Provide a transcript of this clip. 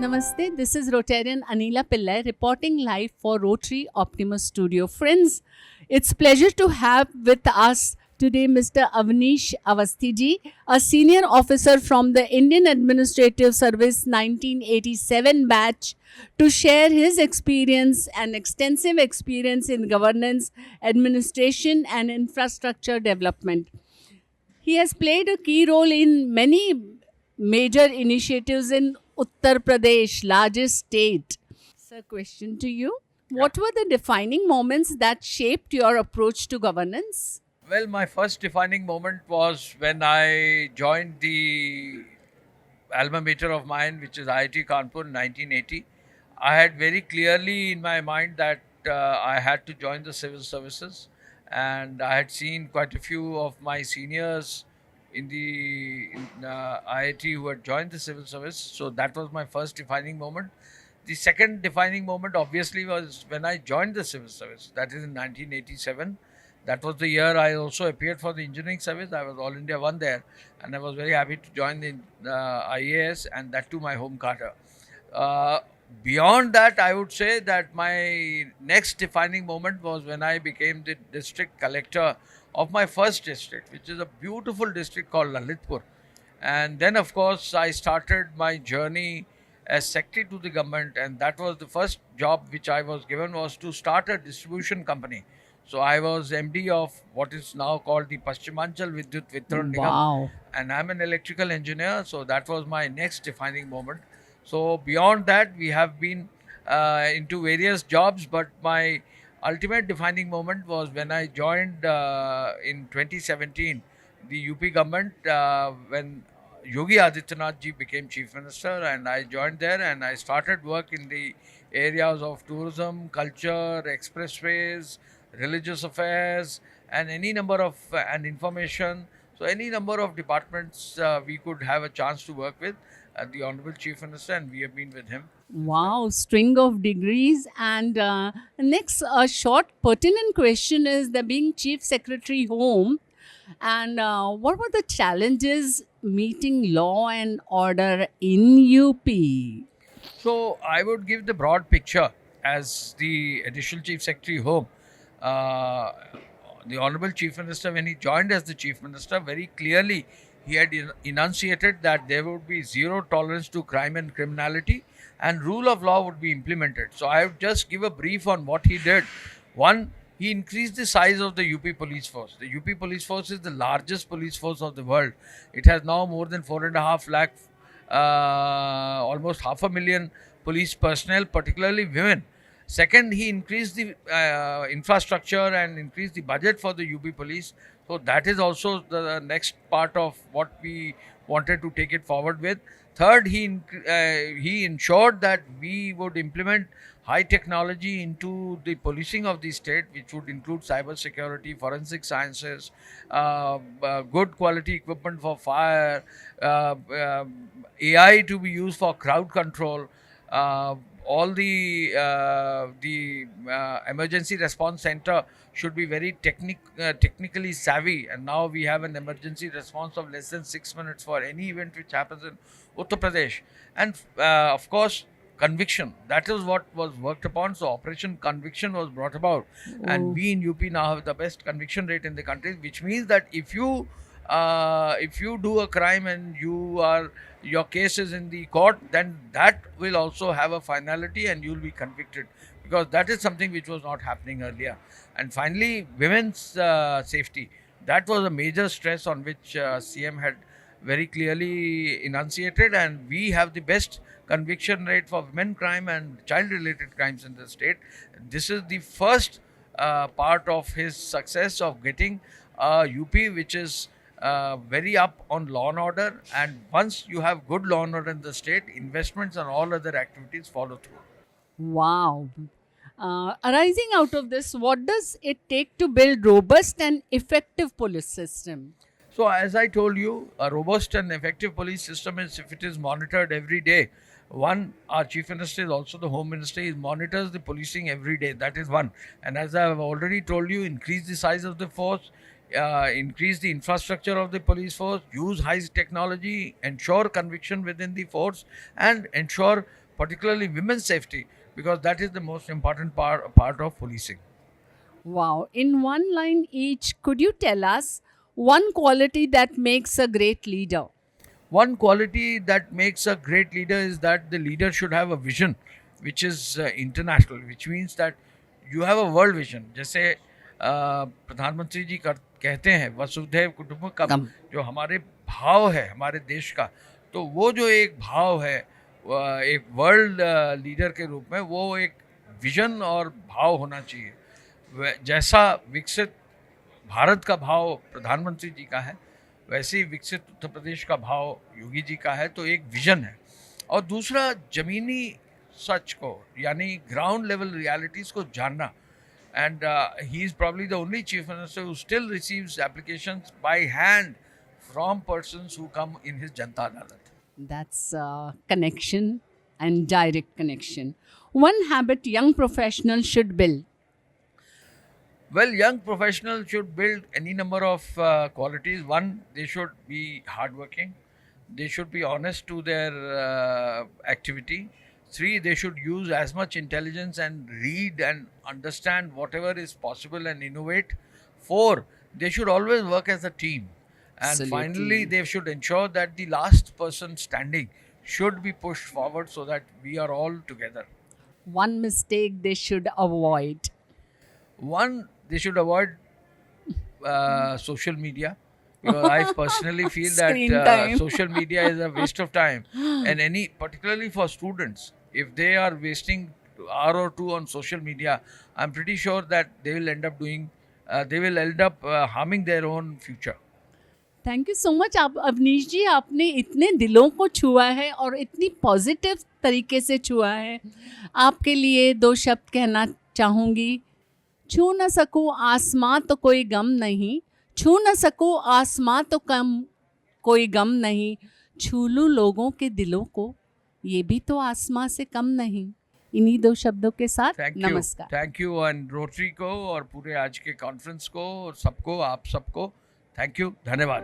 Namaste, this is Rotarian Anila Pillai reporting live for Rotary Optimus Studio. Friends, it's pleasure to have with us today Mr. Avnish Avasthi a senior officer from the Indian Administrative Service 1987 batch, to share his experience and extensive experience in governance, administration and infrastructure development. He has played a key role in many major initiatives in Uttar Pradesh, largest state. Sir, question to you. What were the defining moments that shaped your approach to governance? Well, my first defining moment was when I joined the alma mater of mine, which is IIT Kanpur in 1980. I had very clearly in my mind that I had to join the civil services, and I had seen quite a few of my seniors in the IIT who had joined the civil service. So that was my first defining moment. The second defining moment, obviously, was when I joined the civil service. That is in 1987. That was the year I also appeared for the engineering service. I was All India 1 there, and I was very happy to join the IAS, and that too my home cadre. Uh, Beyond that, I would say that my next defining moment was when I became the district collector of my first district, which is a beautiful district called Lalitpur. And then, of course, I started my journey as secretary to the government, and that was the first job which I was given, was to start a distribution company. So I was MD of what is now called the Paschimachal Vidyut Vitran Nigam, Wow. and I'm an electrical engineer. So that was my next defining moment. So beyond that, we have been into various jobs, but my ultimate defining moment was when I joined in 2017 the UP government, when Yogi Adityanath ji became chief minister, and I joined there and I started work in the areas of tourism, culture, expressways, religious affairs, and any number of and information. So any number of departments we could have a chance to work with the Honorable Chief Minister, and we have been with him. Wow, string of degrees. And next, a short pertinent question is the being chief secretary home. And what were the challenges meeting law and order in UP? So I would give the broad picture as the additional chief secretary home. Uh, the Honorable Chief Minister, when he joined as the Chief Minister, very clearly he had enunciated that there would be zero tolerance to crime and criminality, and rule of law would be implemented. So I would just give a brief on what he did. One, he increased the size of the UP police force. The UP police force is the largest police force of the world. It has now more than 4.5 lakh, almost 500,000 police personnel, particularly women. Second, he increased the infrastructure and increased the budget for the UP police. So that is also the next part of what we wanted to take it forward with. Third, he ensured that we would implement high technology into the policing of the state, which would include cyber security, forensic sciences, good quality equipment for fire, AI to be used for crowd control. All the emergency response center should be very technically savvy, and now we have an emergency response of less than 6 minutes for any event which happens in Uttar Pradesh. And of course, conviction, that is what was worked upon. So Operation Conviction was brought about, and Oh, we in UP now have the best conviction rate in the country, which means that if you do a crime and your case is in the court, then that will also have a finality and you'll be convicted, because that is something which was not happening earlier. And finally, women's safety, that was a major stress on which CM had very clearly enunciated, and we have the best conviction rate for women crime and child related crimes in the state. This is the first part of his success of getting UP which is very up on law and order. And once you have good law and order in the state, investments and all other activities follow through. wow. Arising out of this, what does it take to build robust and effective police system? So, as I told you, a robust and effective police system is if it is monitored every day. One, our chief minister is also the home minister. He monitors the policing every day. That is one. And as I have already told you, increase the size of the force, increase the infrastructure of the police force, use high technology, ensure conviction within the force, and ensure particularly women's safety, because that is the most important part of policing. Wow. In one line each, could you tell us one quality that makes a great leader? One quality that makes a great leader is that the leader should have a vision which is international, which means that you have a world vision. जैसे प्रधानमंत्री जी कहते हैं वसुधैव कुटुंबकम, जो हमारे भाव है हमारे देश का, तो वो जो एक भाव है एक वर्ल्ड लीडर के रूप में, वो एक विजन और भाव होना चाहिए। जैसा विकसित भारत का भाव प्रधानमंत्री जी का है, वैसे ही विकसित उत्तर प्रदेश का भाव योगी जी का है। तो एक विजन है, और दूसरा ज़मीनी सच को, यानी ग्राउंड लेवल रियलिटीज़ को जानना। And he is probably the only chief minister who still receives applications by hand from persons who come in his जनता अदालत। That's connection and direct connection. One habit young professionals should build. Well, young professionals should build any number of qualities. One, they should be hardworking. They should be honest to their activity. Three, they should use as much intelligence and read and understand whatever is possible and innovate. Four, they should always work as a team. And Absolutely. finally, they should ensure that the last person standing should be pushed forward so that we are all together. One mistake they should avoid. One, they should avoid social media, because I personally feel Screen that time. social media is a waste of time, and particularly for students, if they are wasting an hour or two on social media, I'm pretty sure that they will end up harming their own future. Thank you so much. आप अवनीश जी, आपने इतने दिलों को छुआ है और इतनी positive तरीके से छुआ है। आपके लिए दो शब्द कहना चाहूँगी। छू न सकूँ आसमां तो कोई गम नहीं, छू न सकूँ आसमां तो कोई गम नहीं, छू लूँ लोगों के दिलों को, ये भी तो आसमां से कम नहीं। इन्हीं दो शब्दों के साथ नमस्कार। थैंक यू एंड रोटरी को और पूरे आज के कॉन्फ्रेंस को और सबको, आप सबको थैंक यू, धन्यवाद।